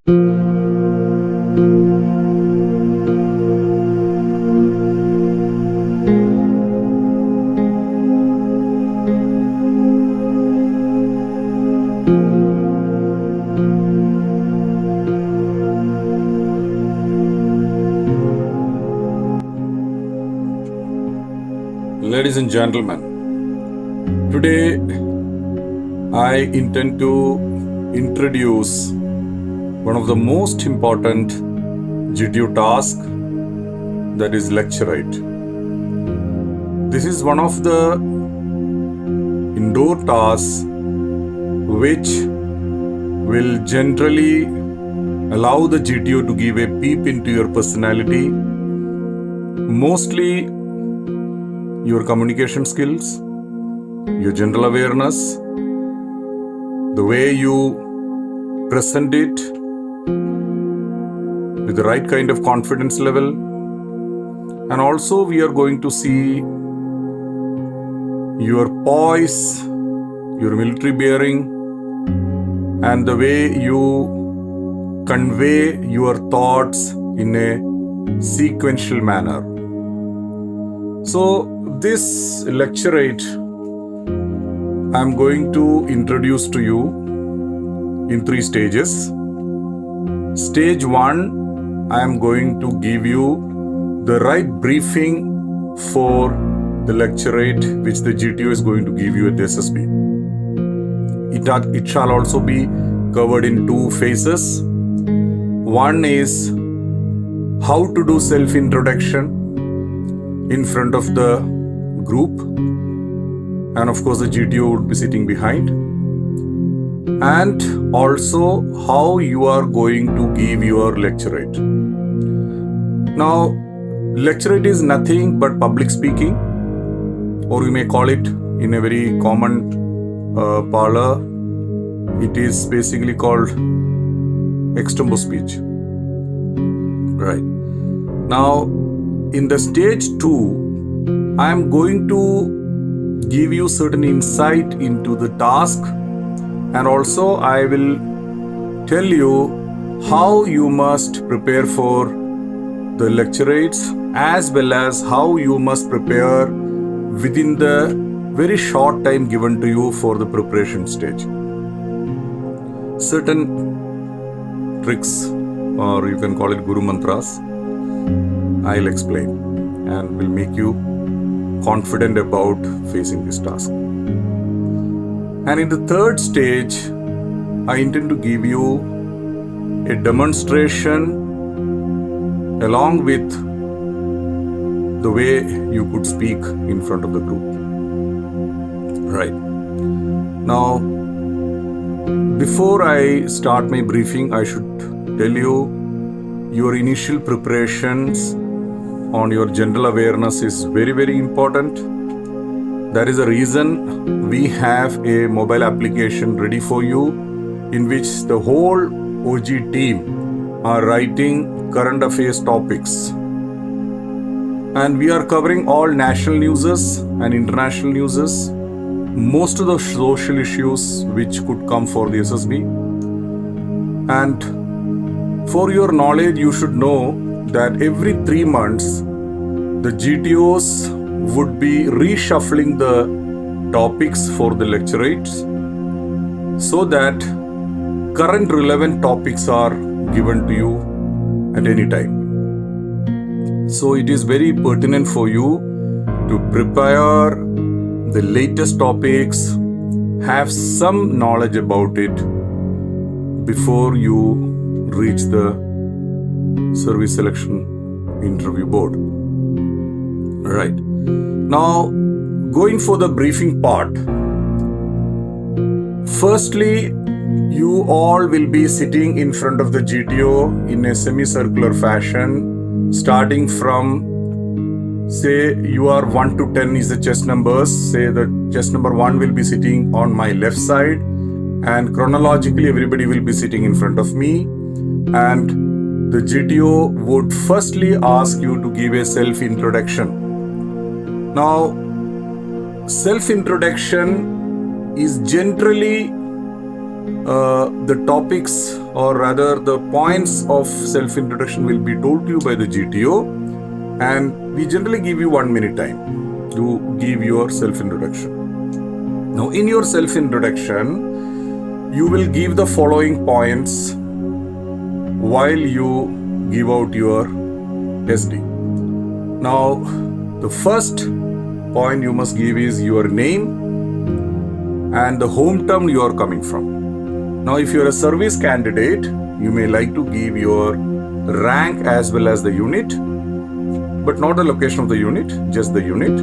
Ladies and gentlemen, today I intend to introduce one of the most important GTU task, that is lecturate. This is one of the indoor tasks which will generally allow the GTO to give a peep into your personality, mostly your communication skills, your general awareness, the way you present it with the right kind of confidence level. And also we are going to see your poise, your military bearing, and the way you convey your thoughts in a sequential manner. So this lecturate I'm going to introduce to you in 3 stages. Stage 1, I am going to give you the right briefing for the lecturate which the GTO is going to give you at the SSB. It shall also be covered in 2 phases. One is how to do self-introduction in front of the group, and of course the GTO would be sitting behind, and also how you are going to give your lecturate. Now, lecturate is nothing but public speaking, or you may call it in a very common parlor, it is basically called extempo speech. Right. Now, in the stage 2, I am going to give you certain insight into the task, and also I will tell you how you must prepare for the lecturates, as well as how you must prepare within the very short time given to you for the preparation stage. Certain tricks, or you can call it guru mantras, I'll explain and will make you confident about facing this task. And in the 3rd stage, I intend to give you a demonstration along with the way you could speak in front of the group. Right. Now, before I start my briefing, I should tell you your initial preparations on your general awareness is very, very important. That is the reason we have a mobile application ready for you, in which the whole OG team are writing current affairs topics. And we are covering all national newses and international newses, most of the social issues which could come for the SSB. And for your knowledge, you should know that every 3 months, the GTOs would be reshuffling the topics for the lecturates, so that current relevant topics are given to you at any time. So it is very pertinent for you to prepare the latest topics, have some knowledge about it before you reach the service selection interview board. Right. Now, going for the briefing part. Firstly, you all will be sitting in front of the GTO in a semicircular fashion, starting from, say, you are 1 to 10 is the chest numbers. Say the chest number 1 will be sitting on my left side, and chronologically everybody will be sitting in front of me, and the GTO would firstly ask you to give a self-introduction. Now, self-introduction is generally The topics, or rather the points of self-introduction, will be told to you by the GTO, and we generally give you 1 minute time to give your self-introduction. Now, in your self-introduction, you will give the following points while you give out your SD. Now, the first point you must give is your name and the hometown you are coming from. Now, if you're a service candidate, you may like to give your rank as well as the unit, but not the location of the unit, just the unit,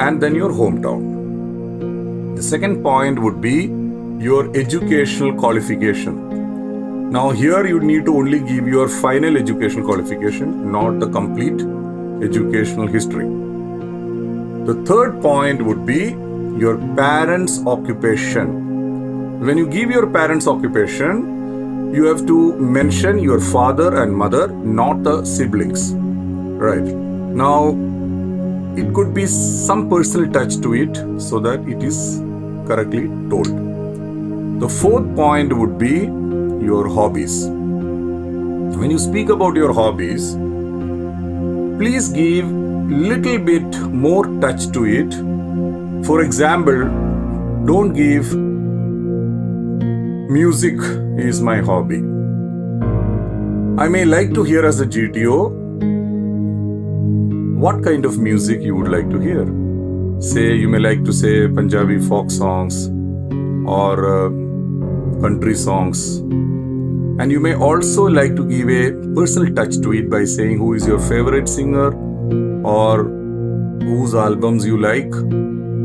and then your hometown. The second point would be your educational qualification. Now, here you need to only give your final education qualification, not the complete educational history. The third point would be your parents' occupation. When you give your parents' occupation, you have to mention your father and mother, not the siblings. Right. Now, it could be some personal touch to it so that it is correctly told. The fourth point would be your hobbies. When you speak about your hobbies, please give little bit more touch to it. For example, don't give music is my hobby. I may like to hear as a GTO what kind of music you would like to hear. Say, you may like to say Punjabi folk songs or country songs. And you may also like to give a personal touch to it by saying who is your favorite singer or whose albums you like,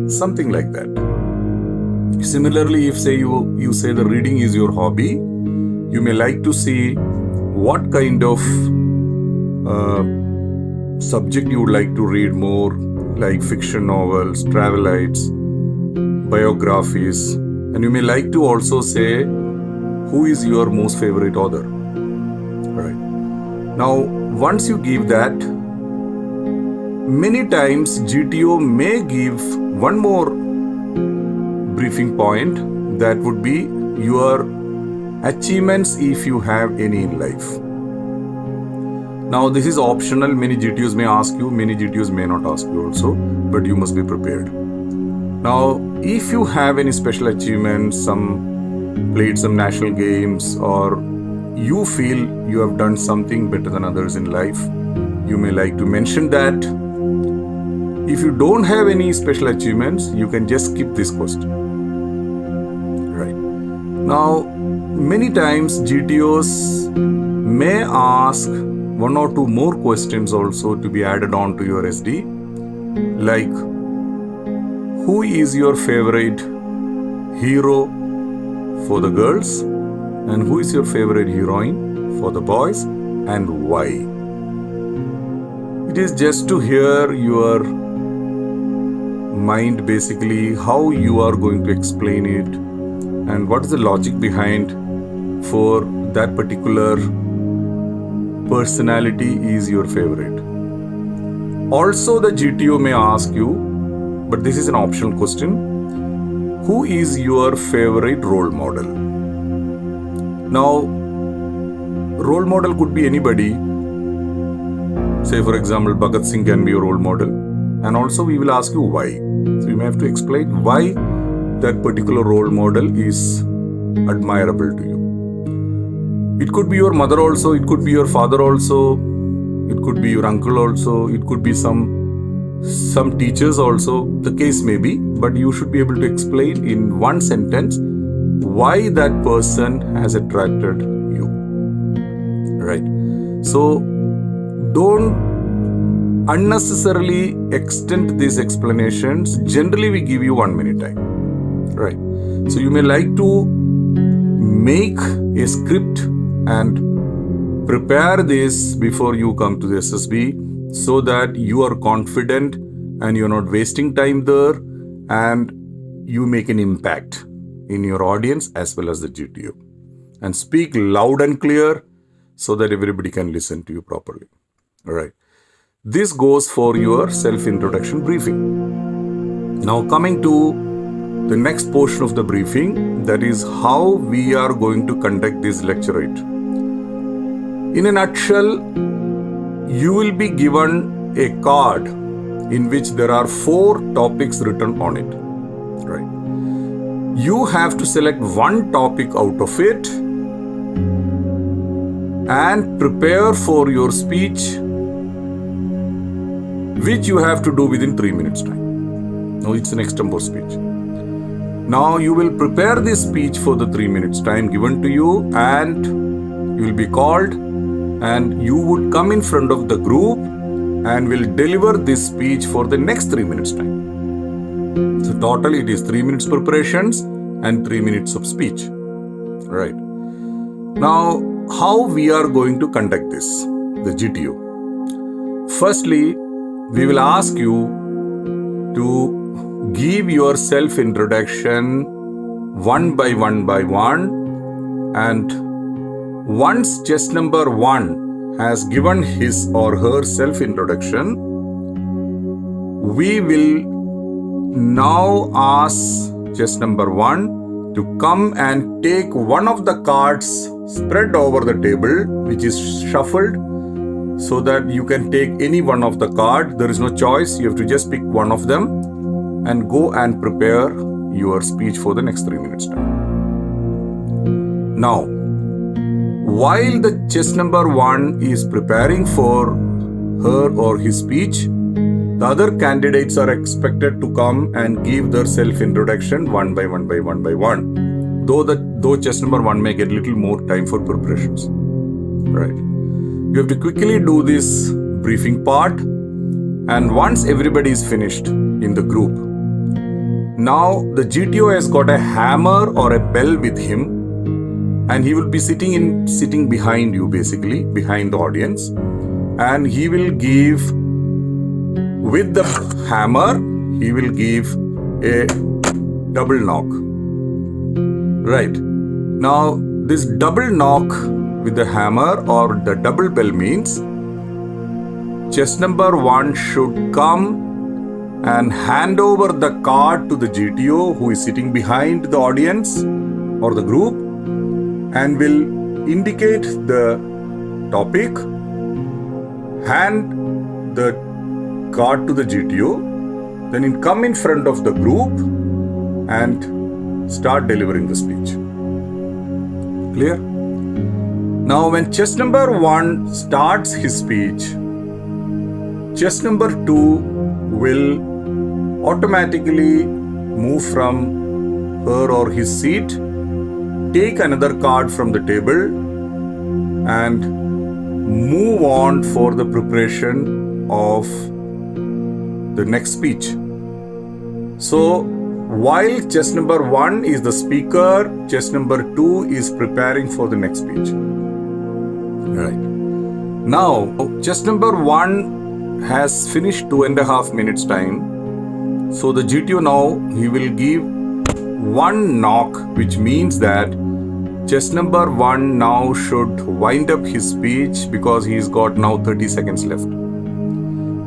something like that. Similarly, if say you say the reading is your hobby, you may like to see what kind of subject you would like to read more, like fiction novels, travelites, biographies, and you may like to also say who is your most favorite author. Right. Now, once you give that, many times GTO may give one more briefing point, that would be your achievements if you have any in life. Now, this is optional. Many GTOs may ask you, many GTOs may not ask you also, but you must be prepared. Now, if you have any special achievements, played some national games, or you feel you have done something better than others in life, you may like to mention that. If you don't have any special achievements, you can just skip this question. Right. Now, many times GTOs may ask one or two more questions also to be added on to your SD, like who is your favorite hero for the girls and who is your favorite heroine for the boys and why. It is just to hear your mind, basically how you are going to explain it and what is the logic behind for that particular personality is your favorite. Also, the GTO may ask you, but this is an optional question, who is your favorite role model? Now, role model could be anybody. Say, for example, Bhagat Singh can be your role model. And also we will ask you why. So you may have to explain why that particular role model is admirable to you. It could be your mother also, it could be your father also, it could be your uncle also, it could be some teachers also, the case may be, but you should be able to explain in one sentence why that person has attracted you. Right. So don't unnecessarily extend these explanations. Generally, we give you 1 minute time. Right. So you may like to make a script and prepare this before you come to the SSB so that you are confident and you're not wasting time there and you make an impact in your audience as well as the GTO. And speak loud and clear so that everybody can listen to you properly. All right. This goes for your self-introduction briefing. Now coming to the next portion of the briefing, that is how we are going to conduct this lecturate. In a nutshell, you will be given a card in which there are 4 topics written on it. Right. You have to select one topic out of it and prepare for your speech, which you have to do within 3 minutes time. Now it's an extempore speech. Now you will prepare this speech for the 3 minutes time given to you, and you will be called, and you would come in front of the group and will deliver this speech for the next 3 minutes time. So total it is 3 minutes preparations and 3 minutes of speech. Right. Now how we are going to conduct this, the GTO. Firstly, we will ask you to give your self-introduction one by one, and once chess number 1 has given his or her self-introduction, we will now ask chess number 1 to come and take one of the cards spread over the table, which is shuffled, so that you can take any one of the card. There is no choice. You have to just pick one of them and go and prepare your speech for the next 3 minutes time. Now, while the chess number 1 is preparing for her or his speech, the other candidates are expected to come and give their self-introduction one by one. Though chess number 1 may get little more time for preparations. Right. You have to quickly do this briefing part, and once everybody is finished in the group, now the GTO has got a hammer or a bell with him, and he will be sitting behind you, basically behind the audience, and he will give, with the hammer, he will give a double knock. Right. Now this double knock with the hammer or the double bell means chess number 1 should come and hand over the card to the GTO, who is sitting behind the audience or the group, and will indicate the topic, hand the card to the GTO, then come in front of the group and start delivering the speech. Clear? Now when chess number 1 starts his speech, chess number 2 will automatically move from her or his seat, take another card from the table, and move on for the preparation of the next speech. So while chess number 1 is the speaker, chess number 2 is preparing for the next speech. Right. Now chess number 1 has finished 2.5 minutes time. So the GTO now, he will give one knock, which means that chess number 1 now should wind up his speech, because he's got now 30 seconds left.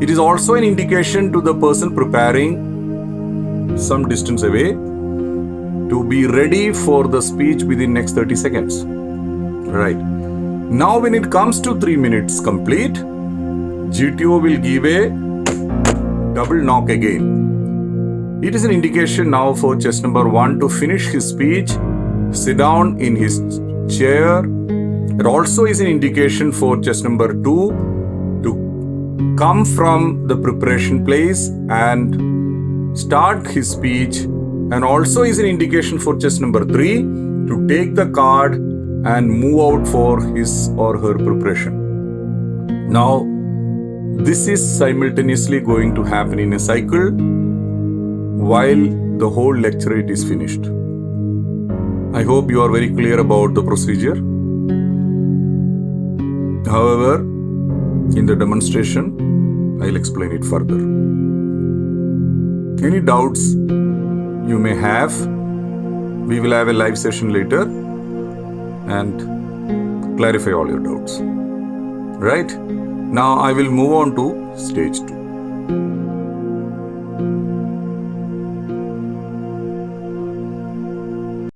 It is also an indication to the person preparing some distance away to be ready for the speech within next 30 seconds. Right. Now when it comes to 3 minutes complete, GTO will give a double knock again. It is an indication now for chess number 1 to finish his speech, sit down in his chair. It also is an indication for chess number 2 to come from the preparation place and start his speech, and also is an indication for chess number 3 to take the card and move out for his or her preparation. Now, this is simultaneously going to happen in a cycle while the whole lecturate is finished. I hope you are very clear about the procedure. However, in the demonstration, I'll explain it further. Any doubts you may have, we will have a live session later and clarify all your doubts. Right? Now I will move on to stage 2.